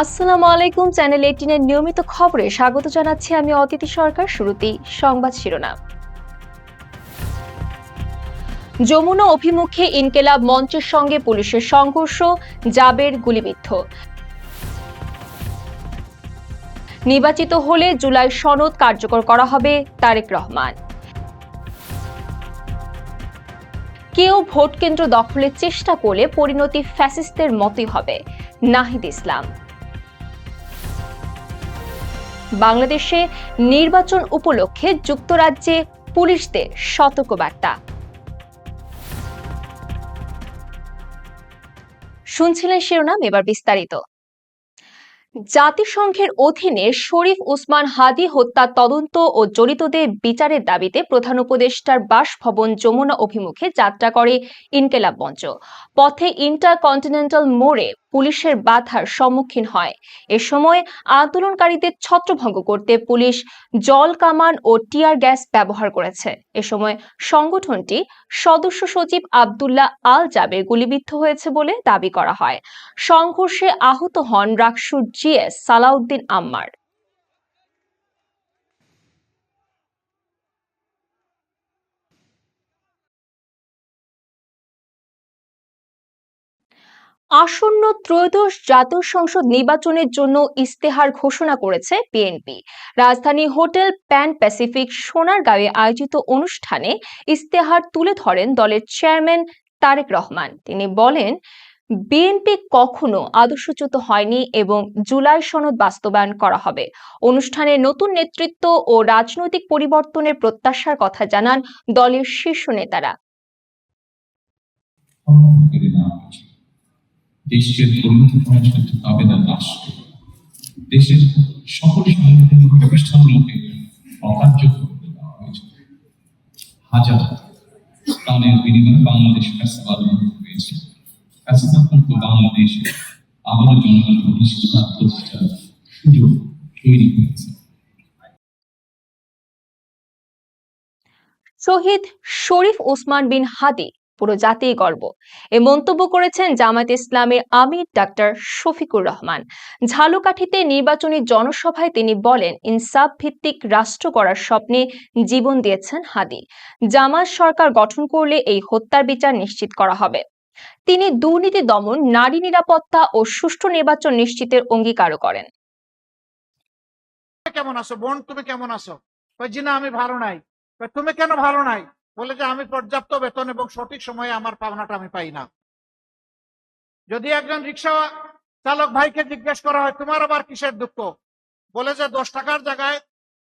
আসসালামু আলাইকুম। চ্যানেল 18 এর নিয়মিত খবরে স্বাগত জানাচ্ছি আমি অতিথি সরকার। শুরুতেই সংবাদ শিরোনাম। যমুনা অভিমুখে ইনকিলাব মঞ্চের সঙ্গে পুলিশের সংঘর্ষ, জাবের গুলিবিদ্ধ। নির্বাচিত হলে জুলাই সনদ কার্যকর করা হবে, তারেক রহমান। কেউ ভোট কেন্দ্র দখলের চেষ্টা করলে পরিণতি ফ্যাসিস্টদের মতোই হবে, নাহিদ ইসলাম। বাংলাদেশে নির্বাচন উপলক্ষে যুক্তরাজ্যে পুলিশদের সতর্কবার্তা। শুনছিলেন শিরোনাম, এবার বিস্তারিত। জাতিসংঘের অধীনে শরীফ ওসমান হাদি হত্যার তদন্ত ও জড়িতদের বিচারের দাবিতে প্রধান উপদেষ্টার বাসভবন যমুনা অভিমুখে যাত্রা করে ইনকিলাব মঞ্চ। পথে ইন্টারকন্টিনেন্টাল মোড়ে পুলিশের বাধার সম্মুখীন হয়। এ সময় আন্দোলনকারীদের ছত্রভঙ্গ করতে পুলিশ জল কামান ও টিয়ার গ্যাস ব্যবহার করেছে। এ সময় সংগঠনটি সদস্য সচিব আব্দুল্লাহ আল জাবের গুলিবিদ্ধ হয়েছে বলে দাবি করা হয়। সংঘর্ষে আহত হন রাকসুর জিএস সালাউদ্দিন আম্মার। আসন্ন ত্রয়োদশ জাতীয় সংসদ নির্বাচনের জন্য ইস্তেহার ঘোষণা করেছে বিএনপি। রাজধানী হোটেল প্যান প্যাসিফিক সোনারগাঁওয়ে আয়োজিত অনুষ্ঠানে ইস্তেহার তুলে ধরেন দলের চেয়ারম্যান তারেক রহমান। তিনি বলেন, বিএনপি কখনো আদর্শচ্যুত হয়নি এবং জুলাই সনদ বাস্তবায়ন করা হবে। অনুষ্ঠানে নতুন নেতৃত্ব ও রাজনৈতিক পরিবর্তনের প্রত্যাশার কথা জানান দলের শীর্ষ নেতারা। দেশের পরিণতি পরাজয়িত আবেদন রাষ্ট্র দেশের সকল সাংবিধানিক প্রতিষ্ঠানগুলোকে অকার্যকর করে দেওয়া হয়েছে। হাজার প্রাণের বিনিময়ে বাংলাদেশ ফ্যাসিবাদ মুক্ত হয়েছে। ফ্যাসিবাদ মুক্ত বাংলাদেশে আবারও জনগণ প্রতিষ্ঠা প্রতিষ্ঠার সুযোগ তৈরি হয়েছে। শহীদ শরীফ ওসমান বিন হাদি পুরো জাতির গর্ব, এ মন্তব্য করেছেন জামায়াতে ইসলামের আমির ডাক্তার শফিকুর রহমান। ঝালকাঠিতে নির্বাচনী জনসভায় তিনি বলেন, ইনসাফ ভিত্তিক রাষ্ট্র গড়ার স্বপ্নে জীবন দিয়েছেন হাদি। জামায়াত সরকার গঠন করলে এই হত্যার বিচার নিশ্চিত করা হবে। তিনি দুর্নীতি দমন, নারী নিরাপত্তা ও সুষ্ঠু নির্বাচন নিশ্চিতের অঙ্গীকারও করেন। কেমন আছো বোন, তুমি কেমন আছো? জি না, আমি ভালো নাই। তুমি কেন ভালো নাই? বলে যে আমি পর্যাপ্ত বেতন এবং সঠিক সময়ে আমার পাওনাটা আমি পাই না। যদি একজন রিক্সা চালক ভাইকে জিজ্ঞেস করা হয় তোমার আবার কিসের দুঃখ, বলে যে 10 টাকার জায়গায়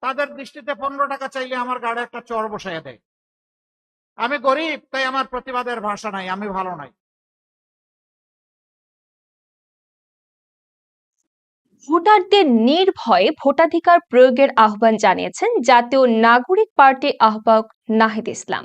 তাদের দৃষ্টিতে 15 টাকা চাইলে আমার গাড়ি একটা চর বসাইয়া দেয়। আমি গরিব, তাই আমার প্রতিবাদের ভাষা নাই, আমি ভালো নাই। ভোটারদের নির্ভয়ে ভোটাধিকার প্রয়োগের আহ্বান জানিয়েছেন জাতীয় নাগরিক পার্টির আহ্বায়ক নাহিদ ইসলাম।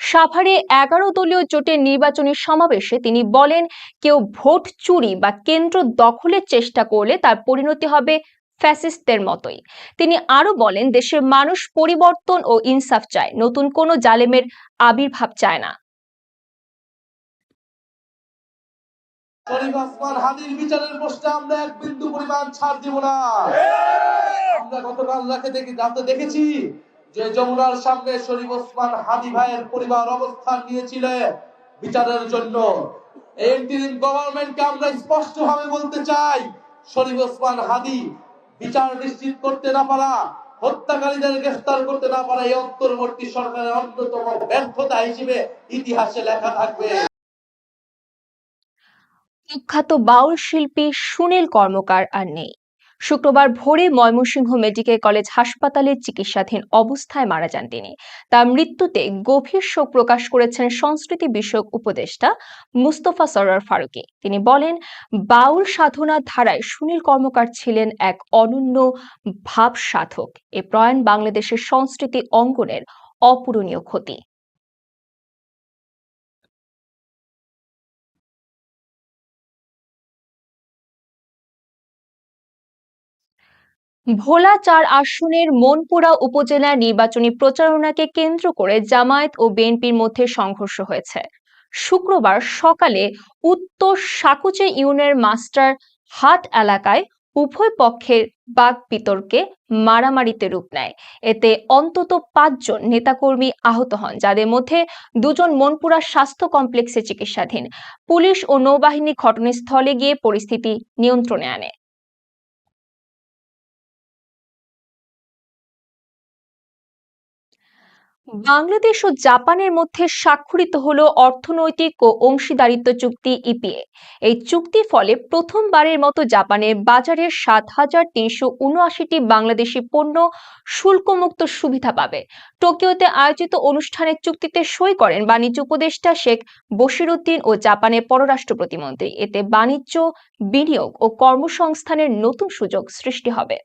সাভারে 11 দলীয় জোটের নির্বাচনী সমাবেশে তিনি বলেন, কেউ ভোট চুরি বা কেন্দ্র দখলের চেষ্টা করলে তার পরিণতি হবে ফ্যাসিস্টদের মতোই। তিনি আরো বলেন, দেশের মানুষ পরিবর্তন ও ইনসাফ চায়, নতুন কোনো জালেমের আবির্ভাব চায় না। শরীফ ওসমান হাদির বিচারের প্রশ্নে আমরা এক বিন্দু পরিমাণ ছাড় দিব না। আমরা গতকাল রাতে দেখেছি যে যমুনার সামনে শরীফ ওসমান হাদি ভাইয়ের পরিবার অবস্থান নিয়েছিলেন বিচারের জন্য। ইন্টারিম গভর্নমেন্টকে আমরা স্পষ্টভাবে বলতে চাই, শরীফ ওসমান হাদি বিচার নিশ্চিত করতে না পারা, হত্যাকারীদের গ্রেফতার করতে না পারা এই অন্তর্বর্তী সরকারের অন্যতম ব্যর্থতা হিসেবে ইতিহাসে লেখা থাকবে। বিখ্যাত বাউল শিল্পী সুনীল কর্মকার আর নেই। শুক্রবার ভোরে ময়মনসিংহ মেডিকেল কলেজ হাসপাতালে চিকিৎসাধীন অবস্থায় মারা যান তিনি। তার মৃত্যুতে গভীর শোক প্রকাশ করেছেন সংস্কৃতি বিষয়ক উপদেষ্টা মুস্তফা সরোয়ার ফারুকী। তিনি বলেন, বাউল সাধনা ধারায় সুনীল কর্মকার ছিলেন এক অনন্য ভাব সাধক। এ প্রয়াণ বাংলাদেশের সংস্কৃতি অঙ্গনের অপূরণীয় ক্ষতি। ভোলা 4 আসনের মনপুরা উপজেলার নির্বাচনী প্রচারণাকে কেন্দ্র করে জামায়াত ও বিএনপির মধ্যে সংঘর্ষ হয়েছে। শুক্রবার সকালে উত্তর সাকুচে ইউনিয়নের মাস্টার হাট এলাকায় উভয় পক্ষের বাক বিতর্কে মারামারিতে রূপ নেয়। এতে অন্তত 5 জন নেতাকর্মী আহত হন, যাদের মধ্যে 2 জন মনপুরা স্বাস্থ্য কমপ্লেক্সে চিকিৎসাধীন। পুলিশ ও নৌবাহিনী ঘটনাস্থলে গিয়ে পরিস্থিতি নিয়ন্ত্রণে আনে। বাংলাদেশ ও জাপানের মধ্যে স্বাক্ষরিত হলো অর্থনৈতিক ও অংশীদারিত্ব চুক্তি ইপিএ। এই চুক্তির ফলে প্রথমবারের মতো জাপানের বাজারে 7,379টি বাংলাদেশি পণ্য শুল্কমুক্ত সুবিধা পাবে। টোকিওতে আয়োজিত অনুষ্ঠানে চুক্তিতে সই করেন বাণিজ্য উপদেষ্টা শেখ বশিরউদ্দিন ও জাপানের পররাষ্ট্র প্রতিমন্ত্রী। এতে বাণিজ্য, বিনিয়োগ ও কর্মসংস্থানের নতুন সুযোগ সৃষ্টি হবে।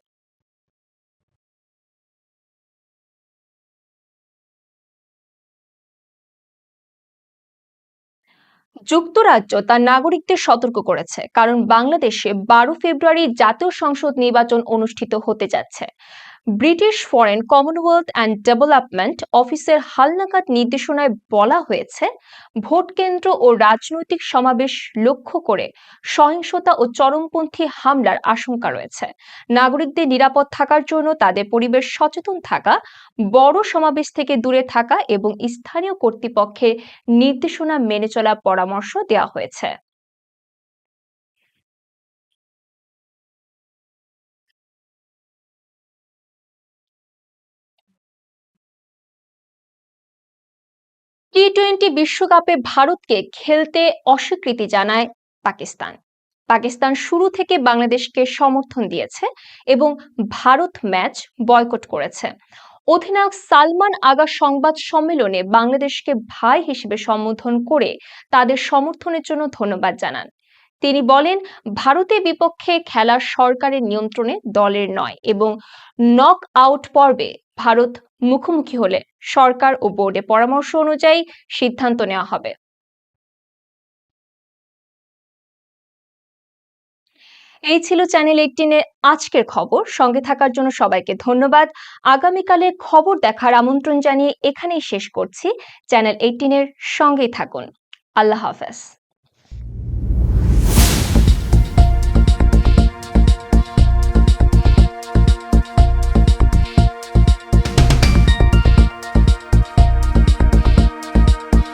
যুক্তরাজ্য তার নাগরিকদের সতর্ক করেছে, কারণ বাংলাদেশে 12 ফেব্রুয়ারি জাতীয় সংসদ নির্বাচন অনুষ্ঠিত হতে যাচ্ছে। British foreign, Commonwealth and development অফিসের হালনাগাদ নির্দেশনায় বলা হয়েছে, ভোট কেন্দ্র ও রাজনৈতিক সমাবেশ লক্ষ্য করে সহিংসতা ও চরমপন্থী হামলার আশঙ্কা রয়েছে। নাগরিকদের নিরাপদ থাকার জন্য তাদের পরিবেশ সচেতন থাকা, বড় সমাবেশ থেকে দূরে থাকা এবং স্থানীয় কর্তৃপক্ষের নির্দেশনা মেনে চলার পরামর্শ দেওয়া হয়েছে। টি-20 বিশ্বকাপে ভারতকে খেলতে অস্বীকৃতি জানায় পাকিস্তান। পাকিস্তান শুরু থেকে বাংলাদেশকে সমর্থন দিয়েছে এবং ভারত ম্যাচ বয়কট করেছে। অধিনায়ক সালমান আগা সংবাদ সম্মেলনে বাংলাদেশকে ভাই হিসেবে সম্বোধন করে তাদের সমর্থনের জন্য ধন্যবাদ জানান। তিনি বলেন, ভারতের বিপক্ষে খেলা সরকারের নিয়ন্ত্রণে, দলের নয়, এবং নক আউট পর্বে ভারত মুখোমুখি হলে সরকার ও বোর্ডের পরামর্শ অনুযায়ী সিদ্ধান্ত নেওয়া হবে। এই ছিল চ্যানেল 18 এর আজকের খবর। সঙ্গে থাকার জন্য সবাইকে ধন্যবাদ। আগামীকালের খবর দেখার আমন্ত্রণ জানিয়ে এখানেই শেষ করছি। চ্যানেল 18 এর সঙ্গেই থাকুন। আল্লাহ হাফেজ।